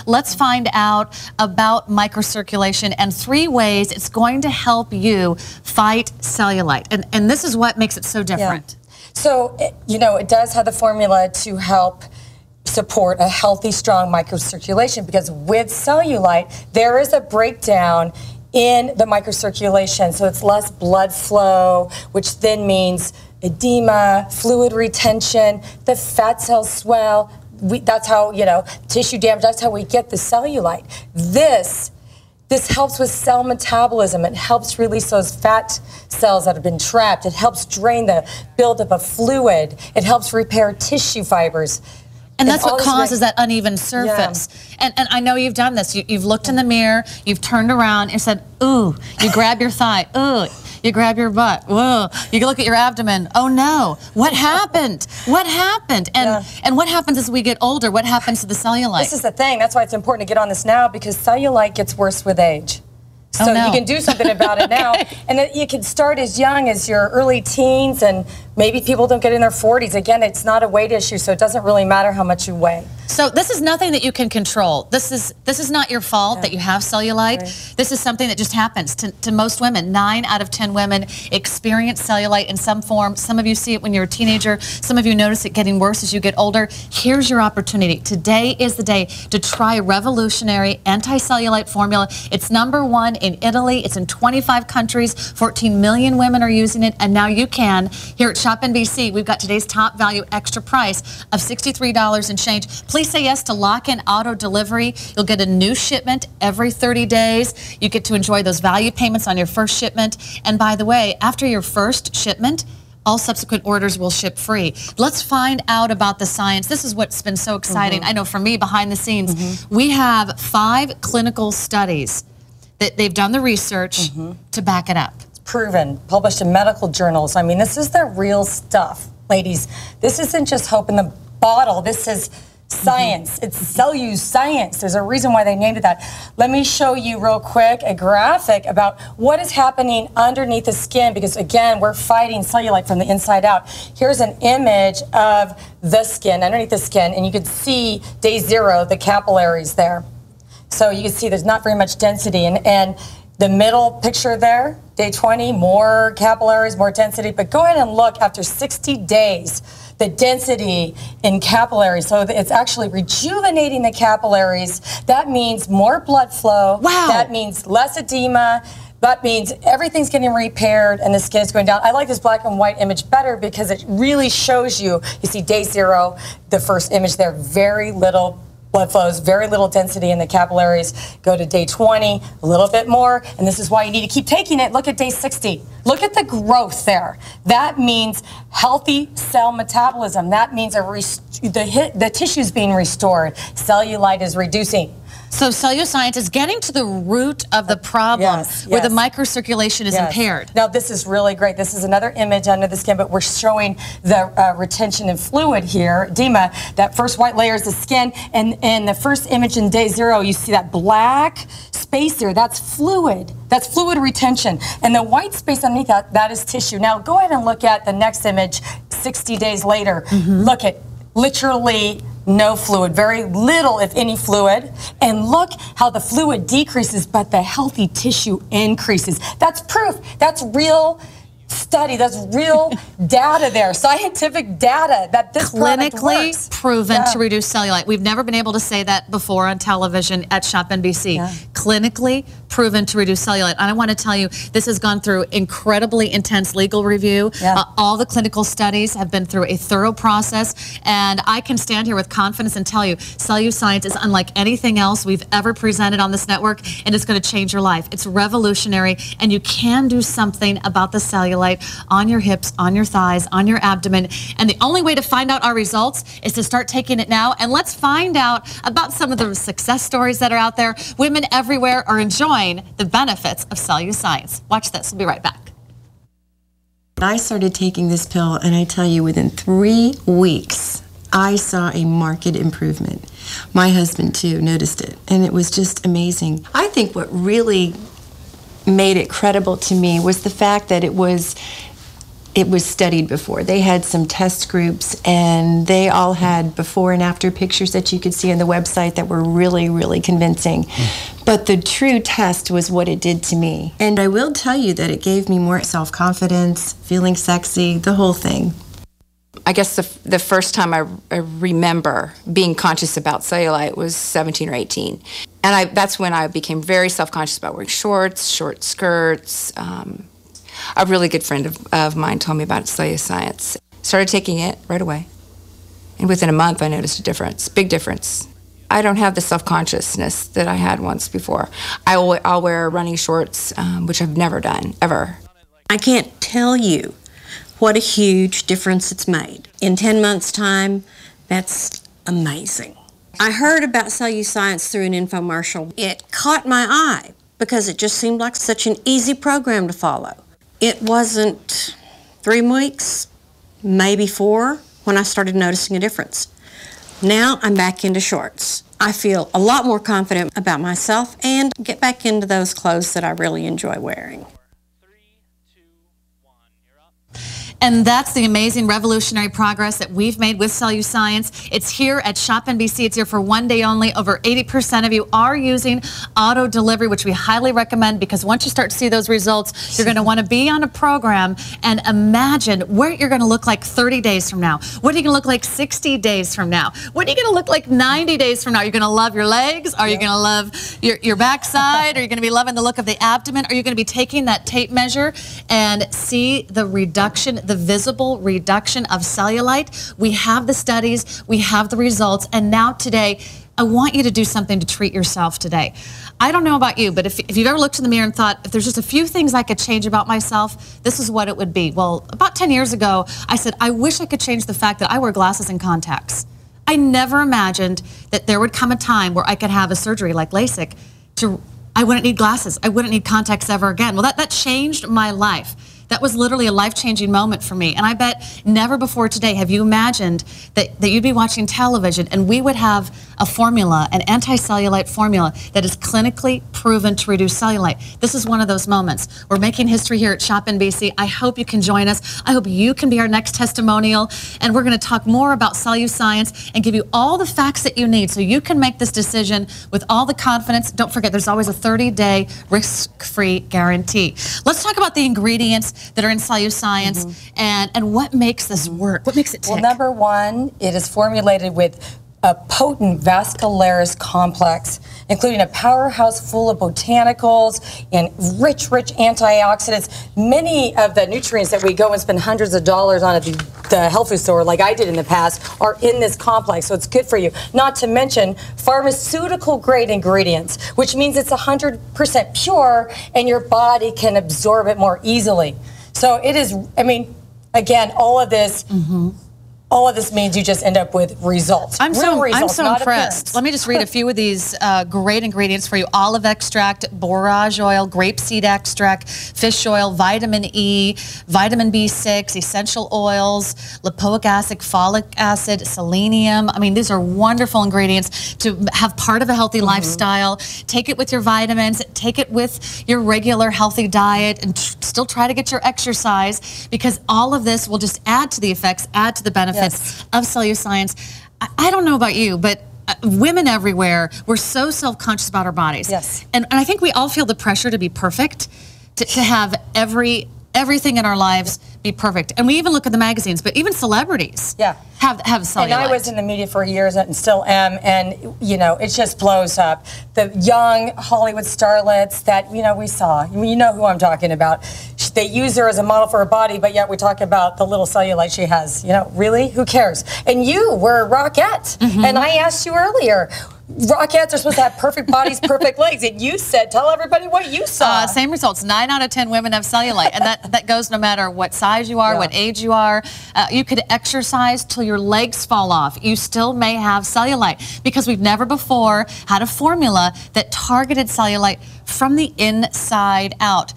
Let's find out about microcirculation and 3 ways it's going to help you fight cellulite. And this is what makes it so different. Yeah. So, you know, it does have the formula to help support a healthy, strong microcirculation, because with cellulite, there is a breakdown in the microcirculation. So it's less blood flow, which then means edema, fluid retention, the fat cells swell. That's how, you know, tissue damage, that's how we get the cellulite. This helps with cell metabolism. It helps release those fat cells that have been trapped. It helps drain the buildup of fluid. It helps repair tissue fibers. And that's what causes that uneven surface. Yeah. And I know you've done this. You've looked in the mirror, you've turned around and said, ooh, you grab your thigh, ooh, you grab your butt, whoa, you look at your abdomen, oh no, what happened? What happened? And what happens as we get older? What happens to the cellulite? This is the thing, that's why it's important to get on this now, because cellulite gets worse with age. So you can do something about it now. And you can start as young as your early teens, and maybe people don't get in their 40s. Again, it's not a weight issue, so it doesn't really matter how much you weigh. So this is nothing that you can control. This is not your fault that you have cellulite. Right. This is something that just happens to most women. 9 out of 10 women experience cellulite in some form. Some of you see it when you're a teenager. Some of you notice it getting worse as you get older. Here's your opportunity. Today is the day to try a revolutionary anti-cellulite formula. It's #1 in Italy. It's in 25 countries. 14 million women are using it, and now you can. Here at ShopNBC, we've got today's top value extra price of $63 and change. Please say yes to lock-in auto delivery. You'll get a new shipment every 30 days. You get to enjoy those value payments on your first shipment. And by the way, after your first shipment, all subsequent orders will ship free. Let's find out about the science. This is what's been so exciting. I know for me, behind the scenes, we have 5 clinical studies that they've done the research to back it up. It's proven, published in medical journals. I mean, this is the real stuff, ladies. This isn't just hope in the bottle. This is science. It's CelluScience. There's a reason why they named it that. Let me show you real quick a graphic about what is happening underneath the skin, because again, we're fighting cellulite from the inside out. Here's an image of the skin, underneath the skin, and you can see day 0, the capillaries there. So you can see there's not very much density, and the middle picture there, day 20, more capillaries, more density. But go ahead and look after 60 days, the density in capillaries. So it's actually rejuvenating the capillaries. That means more blood flow. Wow. That means less edema. That means everything's getting repaired and the skin is going down. I like this black and white image better because it really shows you see day 0, the first image there, very little blood flows, very little density in the capillaries. Go to day 20, a little bit more, and this is why you need to keep taking it. Look at day 60. Look at the growth there. That means healthy cell metabolism. That means the tissue's being restored. Cellulite is reducing. So CelluScience is getting to the root of the problem where the microcirculation is impaired. Now this is really great. This is another image under the skin, but we're showing the retention of fluid here, edema. That first white layer is the skin, and in the first image in day 0, you see that black space there. That's fluid. That's fluid retention. And the white space underneath that is tissue. Now go ahead and look at the next image 60 days later. Look at literally no fluid, very little, if any, fluid. And look how the fluid decreases, but the healthy tissue increases. That's proof. That's real study. That's real data there, scientific data that this clinically proven to reduce cellulite. We've never been able to say that before on television at ShopNBC. Clinically proven to reduce cellulite. And I want to tell you, this has gone through incredibly intense legal review. All the clinical studies have been through a thorough process, and I can stand here with confidence and tell you, CelluScience is unlike anything else we've ever presented on this network, and it's going to change your life. It's revolutionary, and you can do something about the cellulite on your hips, on your thighs, on your abdomen. And the only way to find out our results is to start taking it now. And let's find out about some of the success stories that are out there. Women everywhere are enjoying the benefits of CelluScience. Watch this. We'll be right back. I started taking this pill, and I tell you, within 3 weeks, I saw a marked improvement. My husband, too, noticed it, and it was just amazing. I think what really made it credible to me was the fact that it was It was studied before. They had some test groups, and they all had before and after pictures that you could see on the website that were really, really convincing. But the true test was what it did to me. And I will tell you that it gave me more self-confidence, feeling sexy, the whole thing. I guess the first time I remember being conscious about cellulite was 17 or 18. And that's when I became very self-conscious about wearing shorts, short skirts. A really good friend of mine told me about CelluScience. Started taking it right away. And within a month, I noticed a difference, big difference. I don't have the self-consciousness that I had once before. I'll wear running shorts, which I've never done, ever. I can't tell you what a huge difference it's made. In 10 months' time, that's amazing. I heard about CelluScience through an infomercial. It caught my eye because it just seemed like such an easy program to follow. It wasn't 3 weeks, maybe 4, when I started noticing a difference. Now I'm back into shorts. I feel a lot more confident about myself and get back into those clothes that I really enjoy wearing. And that's the amazing revolutionary progress that we've made with CelluScience. It's here at ShopNBC. It's here for 1 day only. Over 80% of you are using auto delivery, which we highly recommend, because once you start to see those results, you're going to want to be on a program and imagine where you're going to look like 30 days from now. What are you going to look like 60 days from now? What are you going to look like 90 days from now? Are you going to love your legs? Are you going to love your backside? Are you going to be loving the look of the abdomen? Are you going to be taking that tape measure and see the reduction, the visible reduction of cellulite? We have the studies, we have the results, and now today, I want you to do something to treat yourself today. I don't know about you, but if you've ever looked in the mirror and thought, if there's just a few things I could change about myself, this is what it would be. Well, about 10 years ago, I said, I wish I could change the fact that I wear glasses and contacts. I never imagined that there would come a time where I could have a surgery like LASIK I wouldn't need glasses. I wouldn't need contacts ever again. Well, that changed my life. That was literally a life-changing moment for me. And I bet never before today have you imagined that you'd be watching television and we would have a formula, an anti-cellulite formula that is clinically proven to reduce cellulite. This is one of those moments. We're making history here at ShopNBC. I hope you can join us. I hope you can be our next testimonial. And we're going to talk more about CelluScience and give you all the facts that you need so you can make this decision with all the confidence. Don't forget, there's always a 30-day risk-free guarantee. Let's talk about the ingredients that are in CelluScience and what makes this work, what makes it tick. Well, number one, it is formulated with a potent vascularis complex, including a powerhouse full of botanicals and rich antioxidants. Many of the nutrients that we go and spend hundreds of dollars on at the health food store, like I did in the past, are in this complex, so it's good for you. Not to mention pharmaceutical-grade ingredients, which means it's 100% pure and your body can absorb it more easily. So it is, I mean, again, all of this means you just end up with results. I'm so impressed. Appearance. Let me just read a few of these great ingredients for you. Olive extract, borage oil, grapeseed extract, fish oil, vitamin E, vitamin B6, essential oils, lipoic acid, folic acid, selenium. I mean, these are wonderful ingredients to have part of a healthy lifestyle. Take it with your vitamins, take it with your regular healthy diet, and still try to get your exercise, because all of this will just add to the effects, add to the benefits of CelluScience. I don't know about you, but women everywhere, we're so self-conscious about our bodies. Yes. And I think we all feel the pressure to be perfect, to have everything in our lives be perfect. And we even look at the magazines, but even celebrities have cellulite. And I was in the media for years and still am, and you know, it just blows up. The young Hollywood starlets that, you know, we saw, you know who I'm talking about. They use her as a model for her body, but yet we talk about the little cellulite she has. You know, really? Who cares? And you were a rockette. And I asked you earlier, rockettes are supposed to have perfect bodies, perfect legs, and you said, tell everybody what you saw. Same results. 9 out of 10 women have cellulite, and that goes no matter what size you are, what age you are. You could exercise till your legs fall off. You still may have cellulite, because we've never before had a formula that targeted cellulite from the inside out.